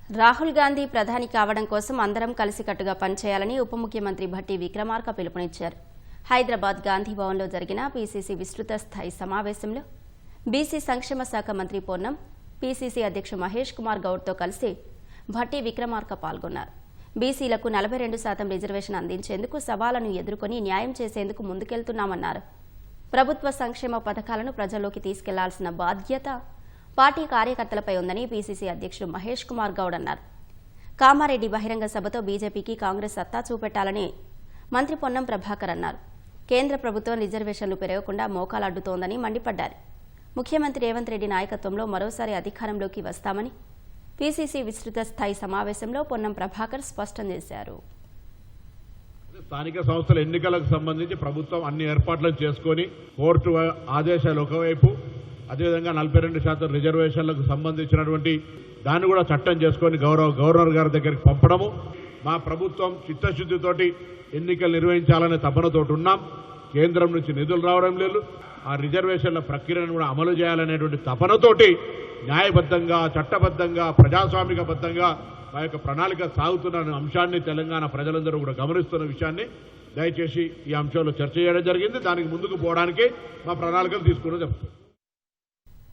రాహుల్ గాంధీ ప్రధాని కావడం కోసం అందరం కలిసికట్టుగా పనిచేయాలని ఉప ముఖ్యమంత్రి భట్టి విక్రమార్క పిలుపునిచ్చారు. హైదరాబాద్ గాంధీ భవన్లో జరిగిన పీసీసీ విస్తృత స్థాయి సమావేశంలో బీసీ సంక్షేమ శాఖ మంత్రి పొన్నం, పీసీసీ అధ్యక్షుడు మహేష్ కుమార్ గౌడ్తో కలిసి భట్టి విక్రమార్క పాల్గొన్నారు. బీసీలకు 42% రిజర్వేషన్ అందించేందుకు సవాళ్లను ఎదుర్కొని న్యాయం చేసేందుకు ముందుకెళ్తున్నామన్నారు. ప్రభుత్వ సంక్షేమ పథకాలను ప్రజల్లోకి తీసుకెళ్లాల్సిన బాధ్యత పార్టీ కార్యకర్తలపై ఉందని పీసీసీ అధ్యక్షుడు మహేష్ కుమార్ గౌడ్ అన్నారు. కామారెడ్డి బహిరంగ సభతో బీజేపీకి కాంగ్రెస్ సత్తా చూపెట్టాలని మంత్రి పొన్నం ప్రభాకర్ అన్నారు. కేంద్ర ప్రభుత్వం రిజర్వేషన్లు పెరగకుండా మోకాలడ్డుతోందని మండిపడ్డారు. ముఖ్యమంత్రి రేవంత్ రెడ్డి నాయకత్వంలో మరోసారి అధికారంలోకి వస్తామని పీసీసీ విస్తృత స్థాయి సమావేశంలో పొన్నం ప్రభాకర్ స్పష్టం చేశారు. స్థానిక సంస్థల ఎన్నికలకు సంబంధించి ప్రభుత్వం అన్ని ఏర్పాట్లను చేసుకుని కోర్టు ఆదేశాలు ఒకవైపు, అదేవిధంగా 42% రిజర్వేషన్లకు సంబంధించినటువంటి దాన్ని కూడా చట్టం చేసుకుని గవర్నర్ గారి దగ్గరికి పంపడము. మా ప్రభుత్వం చిత్తశుద్ధితోటి ఎన్నికలు నిర్వహించాలనే తపనతోటి ఉన్నాం. కేంద్రం నుంచి నిధులు రావడం లేదు. ఆ రిజర్వేషన్ల ప్రక్రియను కూడా అమలు చేయాలనేటువంటి తపనతోటి న్యాయబద్ధంగా, చట్టబద్ధంగా, ప్రజాస్వామికబద్ధంగా మా యొక్క ప్రణాళిక సాగుతున్న అంశాన్ని తెలంగాణ ప్రజలందరూ కూడా గమనిస్తున్న విషయాన్ని దయచేసి ఈ అంశంలో చర్చ చేయడం జరిగింది. దానికి ముందుకు పోవడానికి మా ప్రణాళికలు తీసుకుని చెప్తాం.